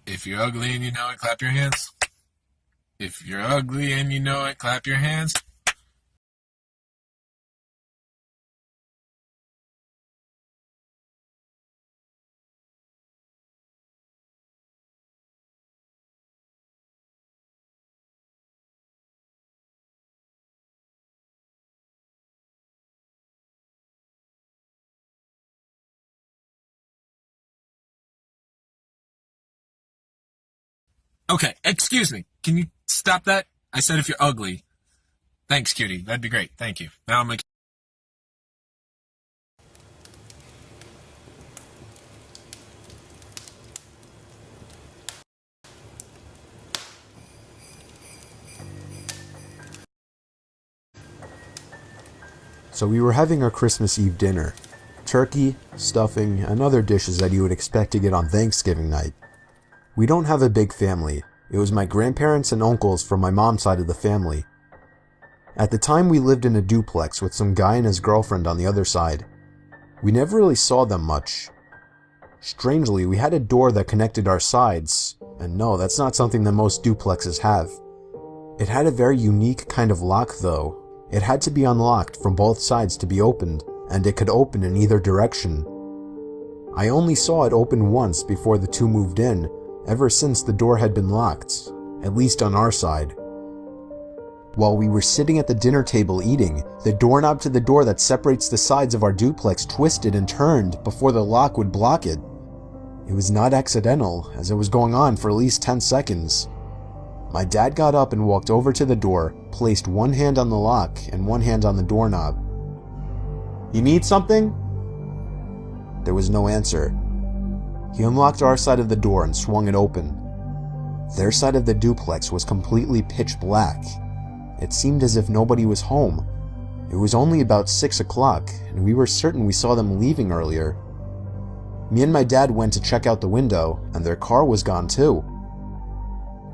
If you're ugly and you know it, clap your hands. If you're ugly and you know it, clap your hands. Okay, excuse me. Can you stop that? I said if you're ugly. Thanks, cutie. That'd be great. Thank you. Now I'm like. So we were having our Christmas Eve dinner. Turkey, stuffing, and other dishes that you would expect to get on Thanksgiving night. We don't have a big family. It was my grandparents and uncles from my mom's side of the family. At the time we lived in a duplex with some guy and his girlfriend on the other side. We never really saw them much. Strangely, we had a door that connected our sides, and no, that's not something that most duplexes have. It had a very unique kind of lock though. It had to be unlocked from both sides to be opened, and it could open in either direction. I only saw it open once before the two moved in, ever since the door had been locked, at least on our side. While we were sitting at the dinner table eating, the doorknob to the door that separates the sides of our duplex twisted and turned before the lock would block it. It was not accidental, as it was going on for at least 10 seconds. My dad got up and walked over to the door, placed one hand on the lock and one hand on the doorknob. "You need something?" There was no answer. He unlocked our side of the door and swung it open. Their side of the duplex was completely pitch black. It seemed as if nobody was home. It was only about 6 o'clock, and we were certain we saw them leaving earlier. Me and my dad went to check out the window, and their car was gone too.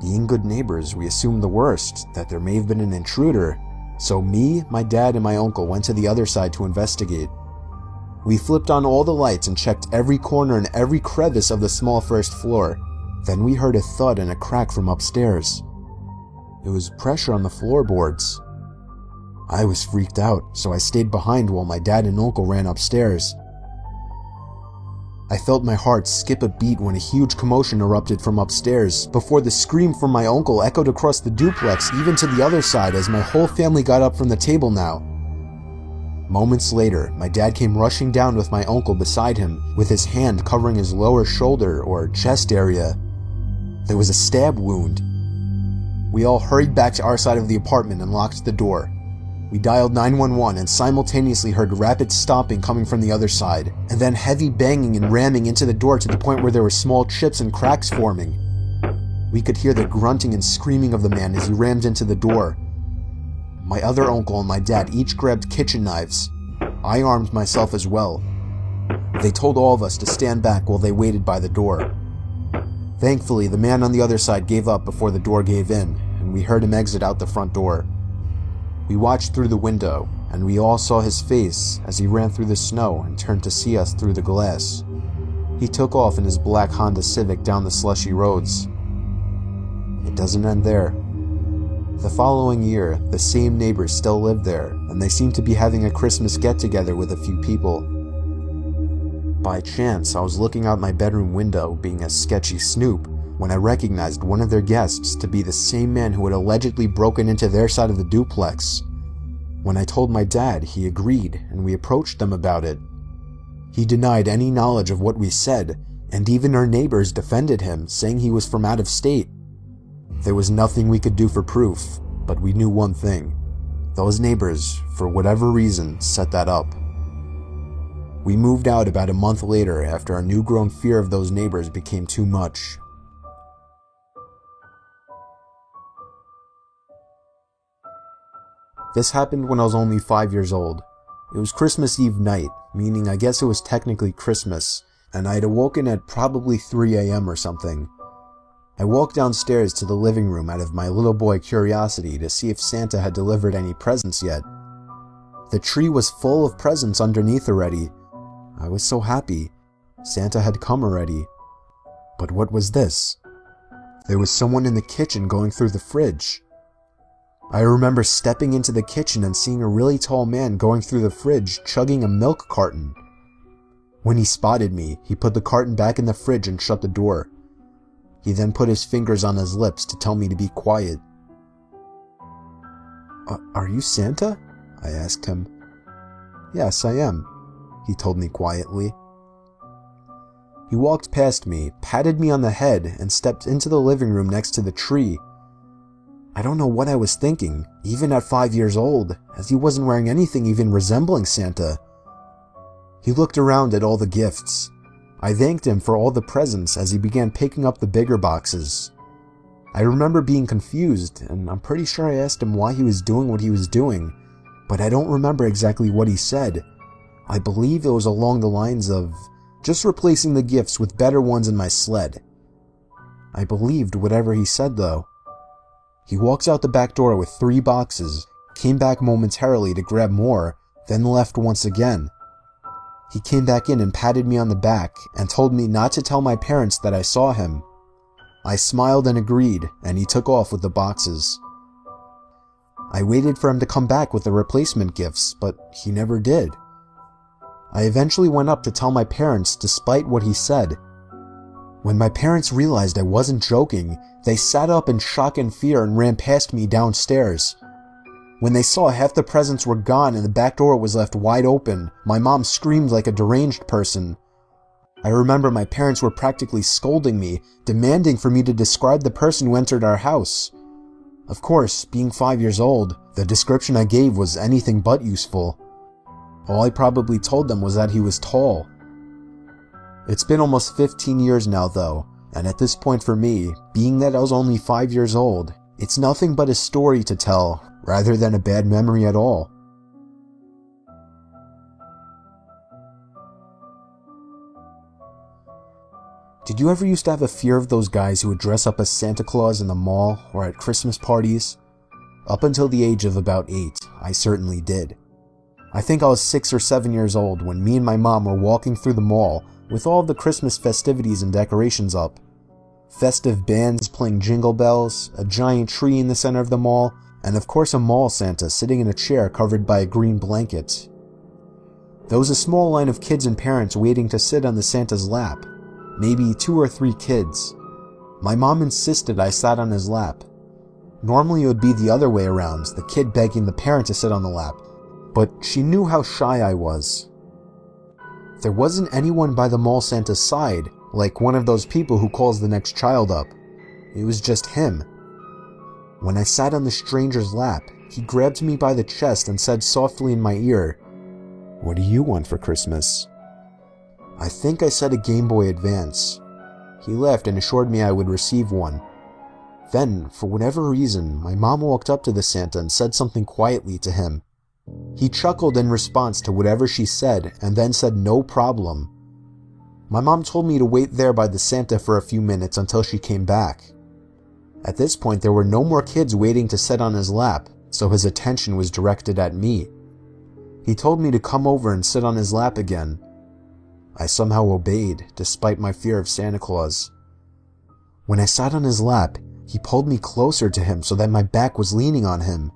Being good neighbors, we assumed the worst, that there may have been an intruder, so me, my dad, and my uncle went to the other side to investigate. We flipped on all the lights and checked every corner and every crevice of the small first floor. Then we heard a thud and a crack from upstairs. It was pressure on the floorboards. I was freaked out, so I stayed behind while my dad and uncle ran upstairs. I felt my heart skip a beat when a huge commotion erupted from upstairs, before the scream from my uncle echoed across the duplex even to the other side as my whole family got up from the table now. Moments later, my dad came rushing down with my uncle beside him, with his hand covering his lower shoulder or chest area. There was a stab wound. We all hurried back to our side of the apartment and locked the door. We dialed 911 and simultaneously heard rapid stomping coming from the other side, and then heavy banging and ramming into the door to the point where there were small chips and cracks forming. We could hear the grunting and screaming of the man as he rammed into the door. My other uncle and my dad each grabbed kitchen knives. I armed myself as well. They told all of us to stand back while they waited by the door. Thankfully, the man on the other side gave up before the door gave in, and we heard him exit out the front door. We watched through the window, and we all saw his face as he ran through the snow and turned to see us through the glass. He took off in his black Honda Civic down the slushy roads. It doesn't end there. The following year, the same neighbors still lived there, and they seemed to be having a Christmas get-together with a few people. By chance, I was looking out my bedroom window, being a sketchy snoop, when I recognized one of their guests to be the same man who had allegedly broken into their side of the duplex. When I told my dad, he agreed, and we approached them about it. He denied any knowledge of what we said, and even our neighbors defended him, saying he was from out of state. There was nothing we could do for proof, but we knew one thing. Those neighbors, for whatever reason, set that up. We moved out about a month later after our newgrown fear of those neighbors became too much. This happened when I was only 5 years old. It was Christmas Eve night, meaning I guess it was technically Christmas, and I had awoken at probably 3 a.m. or something. I walked downstairs to the living room out of my little boy curiosity to see if Santa had delivered any presents yet. The tree was full of presents underneath already. I was so happy. Santa had come already. But what was this? there was someone in the kitchen going through the fridge. I remember stepping into the kitchen and seeing a really tall man going through the fridge chugging a milk carton. When he spotted me, he put the carton back in the fridge and shut the door. He then put his fingers on his lips to tell me to be quiet. Are you Santa?" I asked him. "Yes, I am," he told me quietly. He walked past me, patted me on the head, and stepped into the living room next to the tree. I don't know what I was thinking, even at 5 years old, as he wasn't wearing anything even resembling Santa. He looked around at all the gifts. I thanked him for all the presents as he began picking up the bigger boxes. I remember being confused, and I'm pretty sure I asked him why he was doing what he was doing, but I don't remember exactly what he said. I believe it was along the lines of just replacing the gifts with better ones in my sled. I believed whatever he said though. He walks out the back door with 3 boxes, came back momentarily to grab more, then left once again. He came back in and patted me on the back and told me not to tell my parents that I saw him. I smiled and agreed, and he took off with the boxes. I waited for him to come back with the replacement gifts, but he never did. I eventually went up to tell my parents despite what he said. When my parents realized I wasn't joking, they sat up in shock and fear and ran past me downstairs. When they saw half the presents were gone and the back door was left wide open, my mom screamed like a deranged person. I remember my parents were practically scolding me, demanding for me to describe the person who entered our house. Of course, being 5 years old, the description I gave was anything but useful. All I probably told them was that he was tall. It's been almost 15 years now though, and at this point for me, being that I was only 5 years old, it's nothing but a story to tell, rather than a bad memory at all. Did you ever used to have a fear of those guys who would dress up as Santa Claus in the mall or at Christmas parties? Up until the age of about 8, I certainly did. I think I was 6 or 7 years old when me and my mom were walking through the mall with all of the Christmas festivities and decorations up. Festive bands playing jingle bells, a giant tree in the center of the mall, and of course a mall Santa sitting in a chair covered by a green blanket. There was a small line of kids and parents waiting to sit on the Santa's lap. Maybe 2 or 3 kids. My mom insisted I sat on his lap. Normally it would be the other way around, the kid begging the parent to sit on the lap, but she knew how shy I was. There wasn't anyone by the mall Santa's side, like one of those people who calls the next child up. It was just him. When I sat on the stranger's lap, he grabbed me by the chest and said softly in my ear, "What do you want for Christmas?" I think I said a Game Boy Advance. He laughed and assured me I would receive one. Then, for whatever reason, my mom walked up to the Santa and said something quietly to him. He chuckled in response to whatever she said and then said no problem. My mom told me to wait there by the Santa for a few minutes until she came back. At this point, there were no more kids waiting to sit on his lap, so his attention was directed at me. He told me to come over and sit on his lap again. I somehow obeyed, despite my fear of Santa Claus. When I sat on his lap, he pulled me closer to him so that my back was leaning on him.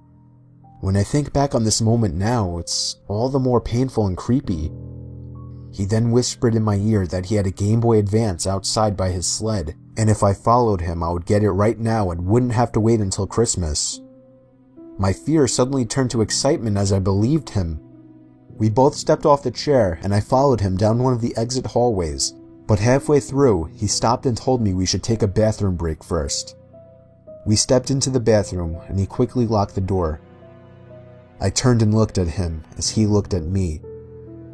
When I think back on this moment now, it's all the more painful and creepy. He then whispered in my ear that he had a Game Boy Advance outside by his sled, and if I followed him, I would get it right now and wouldn't have to wait until Christmas. My fear suddenly turned to excitement as I believed him. We both stepped off the chair, and I followed him down one of the exit hallways, but halfway through, he stopped and told me we should take a bathroom break first. We stepped into the bathroom, and he quickly locked the door. I turned and looked at him as he looked at me,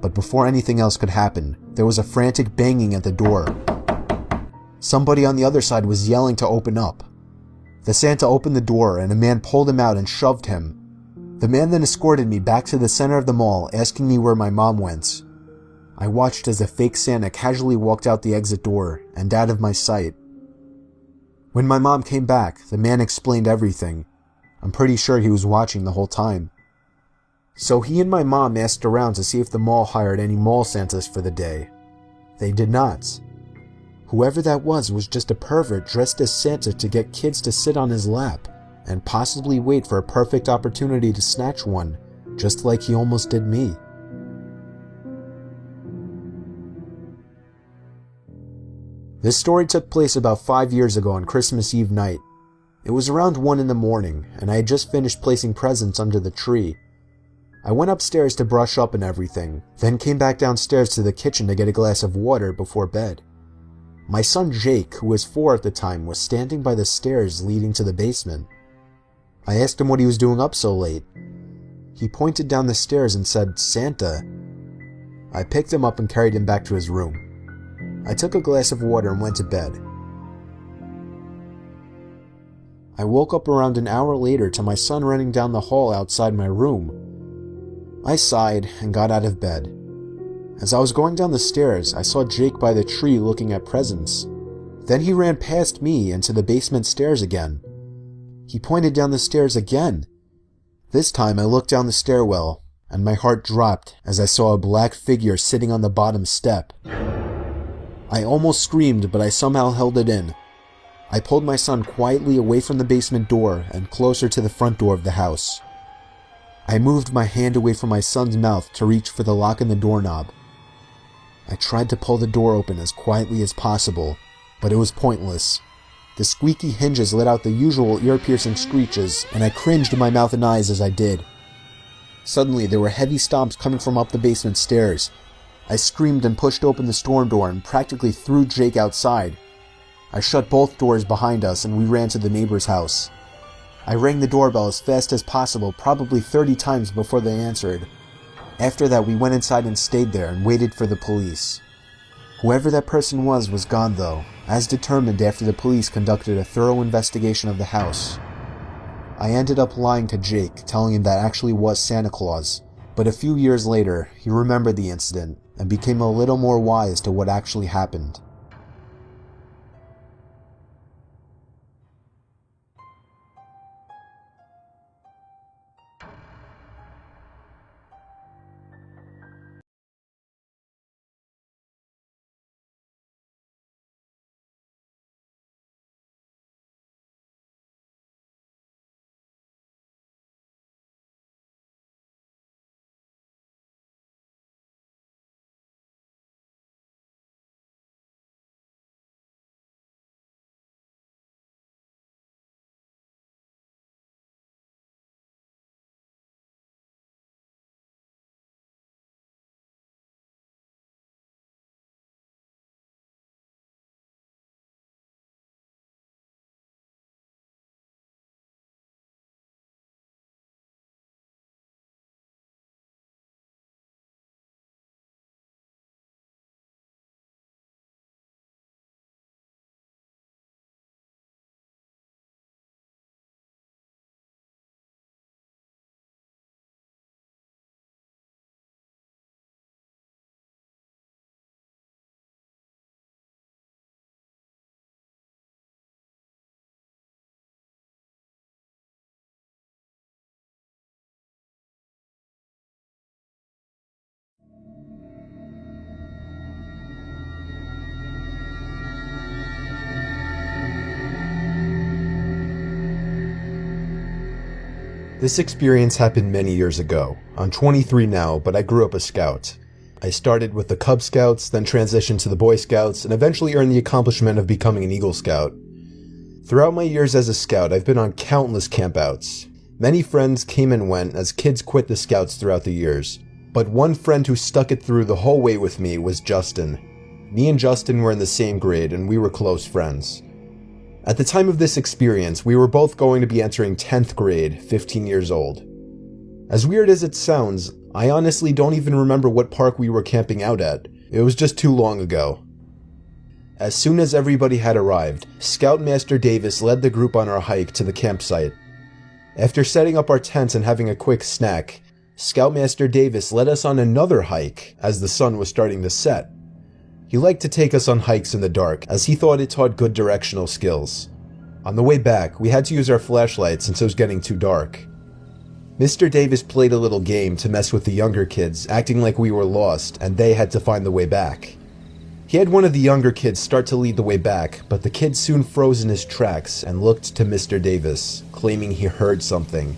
but before anything else could happen, there was a frantic banging at the door. Somebody on the other side was yelling to open up. The Santa opened the door, and a man pulled him out and shoved him. The man then escorted me back to the center of the mall, asking me where my mom went. I watched as a fake Santa casually walked out the exit door and out of my sight. When my mom came back, the man explained everything. I'm pretty sure he was watching the whole time. So he and my mom asked around to see if the mall hired any mall Santas for the day. They did not. Whoever that was just a pervert dressed as Santa to get kids to sit on his lap and possibly wait for a perfect opportunity to snatch one, just like he almost did me. This story took place about 5 years ago on Christmas Eve night. It was around 1 in the morning, and I had just finished placing presents under the tree. I went upstairs to brush up and everything, then came back downstairs to the kitchen to get a glass of water before bed. My son Jake, who was 4 at the time, was standing by the stairs leading to the basement. I asked him what he was doing up so late. He pointed down the stairs and said, "Santa." I picked him up and carried him back to his room. I took a glass of water and went to bed. I woke up around an hour later to my son running down the hall outside my room. I sighed and got out of bed. As I was going down the stairs, I saw Jake by the tree looking at presents. Then he ran past me into the basement stairs again. He pointed down the stairs again. This time I looked down the stairwell, and my heart dropped as I saw a black figure sitting on the bottom step. I almost screamed, but I somehow held it in. I pulled my son quietly away from the basement door and closer to the front door of the house. I moved my hand away from my son's mouth to reach for the lock in the doorknob. I tried to pull the door open as quietly as possible, but it was pointless. The squeaky hinges let out the usual ear-piercing screeches, and I cringed in my mouth and eyes as I did. Suddenly, there were heavy stomps coming from up the basement stairs. I screamed and pushed open the storm door and practically threw Jake outside. I shut both doors behind us and we ran to the neighbor's house. I rang the doorbell as fast as possible, probably 30 times before they answered. After that, we went inside and stayed there and waited for the police. Whoever that person was gone though, as determined after the police conducted a thorough investigation of the house. I ended up lying to Jake, telling him that actually was Santa Claus, but a few years later, he remembered the incident and became a little more wise to what actually happened. This experience happened many years ago. I'm 23 now, but I grew up a scout. I started with the Cub Scouts, then transitioned to the Boy Scouts, and eventually earned the accomplishment of becoming an Eagle Scout. Throughout my years as a scout, I've been on countless campouts. Many friends came and went as kids quit the Scouts throughout the years. But one friend who stuck it through the whole way with me was Justin. Me and Justin were in the same grade, and we were close friends. At the time of this experience, we were both going to be entering 10th grade, 15 years old. As weird as it sounds, I honestly don't even remember what park we were camping out at. It was just too long ago. As soon as everybody had arrived, Scoutmaster Davis led the group on our hike to the campsite. After setting up our tents and having a quick snack, Scoutmaster Davis led us on another hike as the sun was starting to set. He liked to take us on hikes in the dark, as he thought it taught good directional skills. On the way back, we had to use our flashlights since it was getting too dark. Mr. Davis played a little game to mess with the younger kids, acting like we were lost and they had to find the way back. He had one of the younger kids start to lead the way back, but the kid soon froze in his tracks and looked to Mr. Davis, claiming he heard something.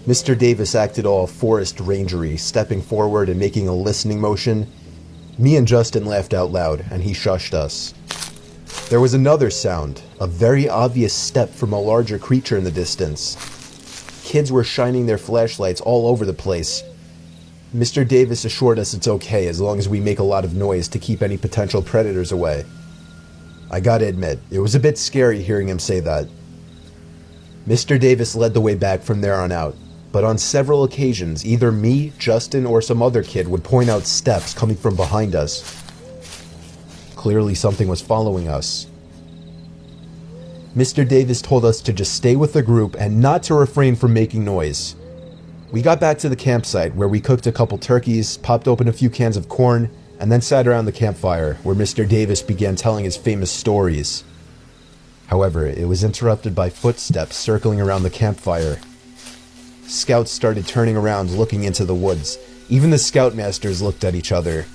Mr. Davis acted all forest rangery, stepping forward and making a listening motion. Me and Justin laughed out loud, and he shushed us. There was another sound, a very obvious step from a larger creature in the distance. Kids were shining their flashlights all over the place. Mr. Davis assured us it's okay as long as we make a lot of noise to keep any potential predators away. I gotta admit, it was a bit scary hearing him say that. Mr. Davis led the way back from there on out, but on several occasions, either me, Justin, or some other kid would point out steps coming from behind us. Clearly something was following us. Mr. Davis told us to just stay with the group and not to refrain from making noise. We got back to the campsite where we cooked a couple turkeys, popped open a few cans of corn, and then sat around the campfire where Mr. Davis began telling his famous stories. However, it was interrupted by footsteps circling around the campfire. Scouts started turning around looking into the woods. Even the scoutmasters looked at each other.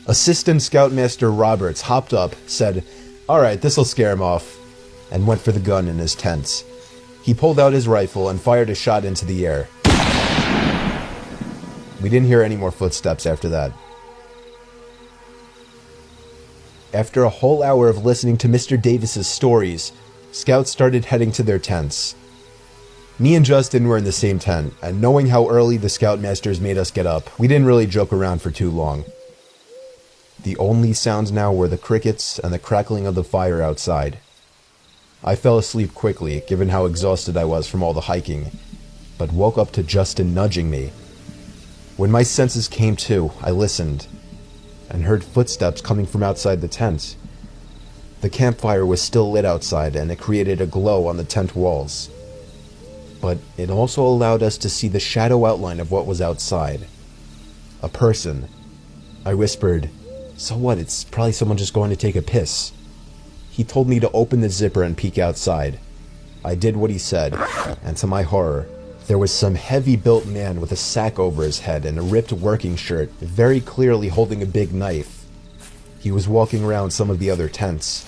Assistant Scoutmaster Roberts hopped up, said, "Alright, this'll scare him off," and went for the gun in his tent. He pulled out his rifle and fired a shot into the air. We didn't hear any more footsteps after that. After a whole hour of listening to Mr. Davis's stories, scouts started heading to their tents. Me and Justin were in the same tent, and knowing how early the scoutmasters made us get up, we didn't really joke around for too long. The only sounds now were the crickets and the crackling of the fire outside. I fell asleep quickly, given how exhausted I was from all the hiking, but woke up to Justin nudging me. When my senses came to, I listened, and heard footsteps coming from outside the tent. The campfire was still lit outside, and it created a glow on the tent walls. But it also allowed us to see the shadow outline of what was outside. A person. I whispered, "So what, it's probably someone just going to take a piss." He told me to open the zipper and peek outside. I did what he said, and to my horror, there was some heavy-built man with a sack over his head and a ripped working shirt, very clearly holding a big knife. He was walking around some of the other tents.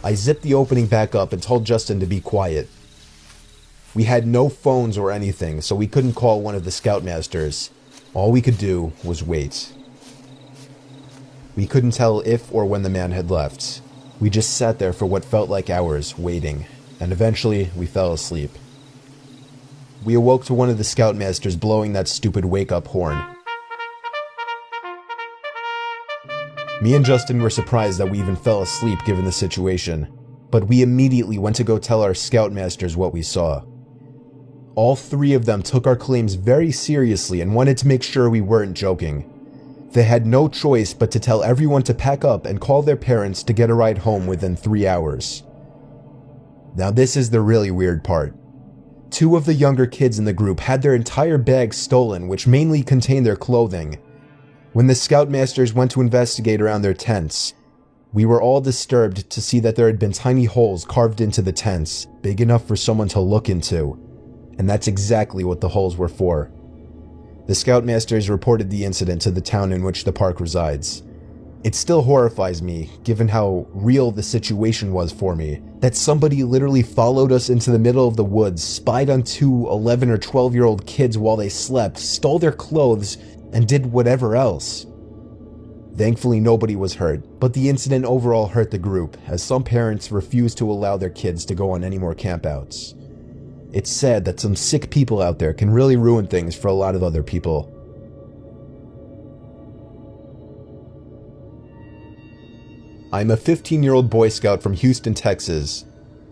I zipped the opening back up and told Justin to be quiet. We had no phones or anything, so we couldn't call one of the scoutmasters. All we could do was wait. We couldn't tell if or when the man had left. We just sat there for what felt like hours, waiting, and eventually we fell asleep. We awoke to one of the scoutmasters blowing that stupid wake-up horn. Me and Justin were surprised that we even fell asleep given the situation, but we immediately went to go tell our scoutmasters what we saw. All three of them took our claims very seriously and wanted to make sure we weren't joking. They had no choice but to tell everyone to pack up and call their parents to get a ride home within 3 hours. Now this is the really weird part. Two of the younger kids in the group had their entire bags stolen, which mainly contained their clothing. When the scoutmasters went to investigate around their tents, we were all disturbed to see that there had been tiny holes carved into the tents, big enough for someone to look into. And that's exactly what the holes were for. The scoutmasters reported the incident to the town in which the park resides. It still horrifies me, given how real the situation was for me, that somebody literally followed us into the middle of the woods, spied on two 11 or 12-year-old kids while they slept, stole their clothes, and did whatever else. Thankfully, nobody was hurt, but the incident overall hurt the group, as some parents refused to allow their kids to go on any more campouts. It's sad that some sick people out there can really ruin things for a lot of other people. I'm a 15-year-old Boy Scout from Houston, Texas.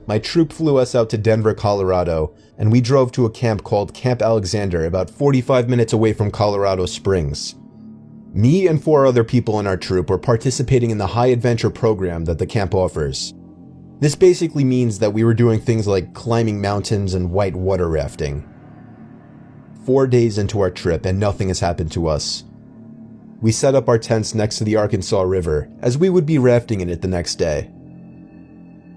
My troop flew us out to Denver, Colorado, and we drove to a camp called Camp Alexander, about 45 minutes away from Colorado Springs. Me and 4 other people in our troop were participating in the high adventure program that the camp offers. This basically means that we were doing things like climbing mountains and white water rafting. 4 days into our trip and nothing has happened to us. We set up our tents next to the Arkansas River, as we would be rafting in it the next day.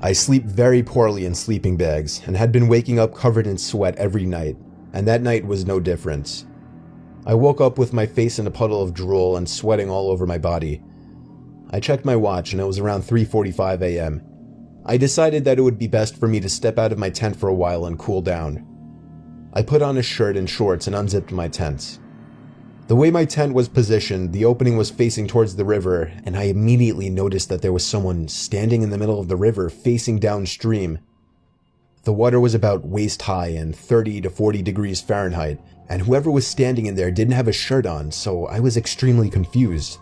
I sleep very poorly in sleeping bags, and had been waking up covered in sweat every night, and that night was no different. I woke up with my face in a puddle of drool and sweating all over my body. I checked my watch and it was around 3:45 a.m. I decided that it would be best for me to step out of my tent for a while and cool down. I put on a shirt and shorts and unzipped my tent. The way my tent was positioned, the opening was facing towards the river, and I immediately noticed that there was someone standing in the middle of the river facing downstream. The water was about waist high and 30 to 40 degrees Fahrenheit, and whoever was standing in there didn't have a shirt on, so I was extremely confused.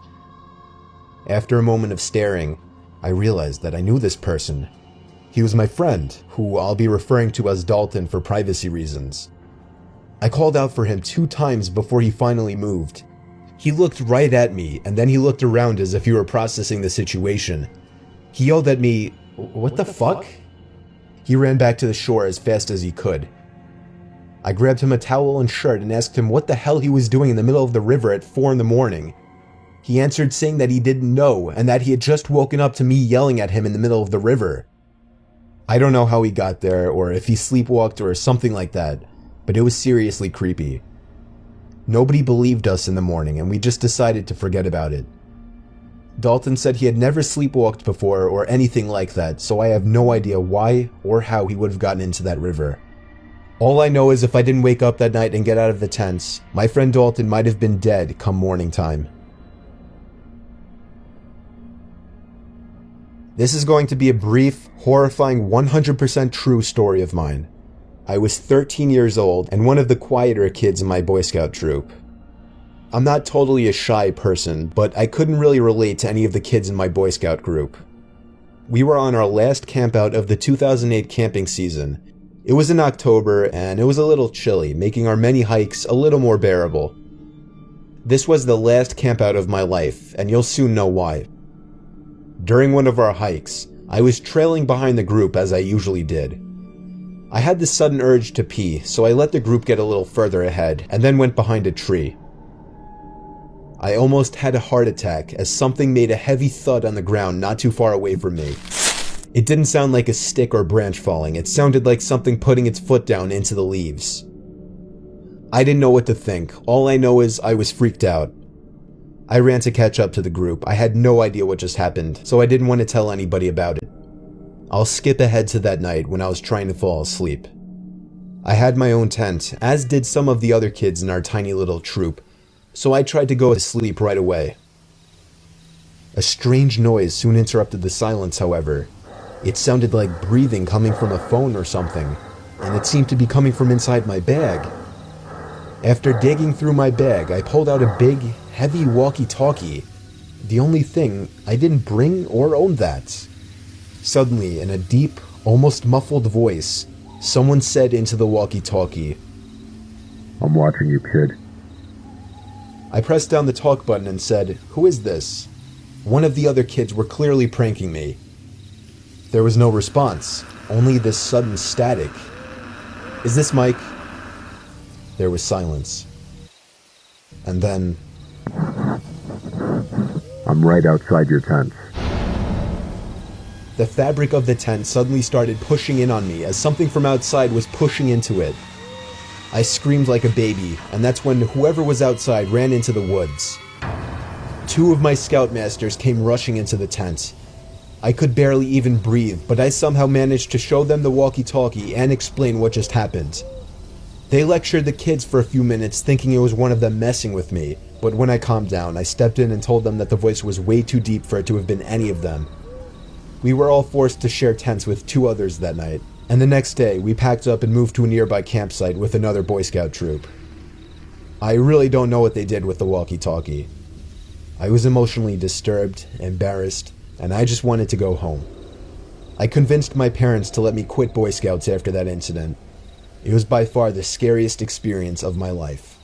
After a moment of staring, I realized that I knew this person. He was my friend, who I'll be referring to as Dalton for privacy reasons. I called out for him 2 times before he finally moved. He looked right at me, and then he looked around as if he were processing the situation. He yelled at me, "What the fuck?" He ran back to the shore as fast as he could. I grabbed him a towel and shirt and asked him what the hell he was doing in the middle of the river at 4 in the morning. He answered saying that he didn't know and that he had just woken up to me yelling at him in the middle of the river. I don't know how he got there or if he sleepwalked or something like that, but it was seriously creepy. Nobody believed us in the morning and we just decided to forget about it. Dalton said he had never sleepwalked before or anything like that, so I have no idea why or how he would have gotten into that river. All I know is if I didn't wake up that night and get out of the tents, my friend Dalton might have been dead come morning time. This is going to be a brief, horrifying, 100% true story of mine. I was 13 years old and one of the quieter kids in my Boy Scout troop. I'm not totally a shy person, but I couldn't really relate to any of the kids in my Boy Scout group. We were on our last campout of the 2008 camping season. It was in October and it was a little chilly, making our many hikes a little more bearable. This was the last campout of my life, and you'll soon know why. During one of our hikes, I was trailing behind the group as I usually did. I had this sudden urge to pee, so I let the group get a little further ahead and then went behind a tree. I almost had a heart attack as something made a heavy thud on the ground not too far away from me. It didn't sound like a stick or branch falling, it sounded like something putting its foot down into the leaves. I didn't know what to think, all I know is I was freaked out. I ran to catch up to the group. I had no idea what just happened, so I didn't want to tell anybody about it. I'll skip ahead to that night when I was trying to fall asleep. I had my own tent, as did some of the other kids in our tiny little troop, so I tried to go to sleep right away. A strange noise soon interrupted the silence, however. It sounded like breathing coming from a phone or something, and it seemed to be coming from inside my bag. After digging through my bag, I pulled out a big, heavy walkie-talkie. The only thing, I didn't bring or own that. Suddenly, in a deep, almost muffled voice, someone said into the walkie-talkie, "I'm watching you, kid." I pressed down the talk button and said, "Who is this?" One of the other kids were clearly pranking me. There was no response, only this sudden static. "Is this Mike?" There was silence. And then, "I'm right outside your tent." the fabric of the tent suddenly started pushing in on me as something from outside was pushing into it. I screamed like a baby, and that's when whoever was outside ran into the woods. 2 of my scoutmasters came rushing into the tent. I could barely even breathe, but I somehow managed to show them the walkie-talkie and explain what just happened. They lectured the kids for a few minutes, thinking it was one of them messing with me, but when I calmed down, I stepped in and told them that the voice was way too deep for it to have been any of them. We were all forced to share tents with 2 others that night, and the next day we packed up and moved to a nearby campsite with another Boy Scout troop. I really don't know what they did with the walkie-talkie. I was emotionally disturbed, embarrassed, and I just wanted to go home. I convinced my parents to let me quit Boy Scouts after that incident. It was by far the scariest experience of my life.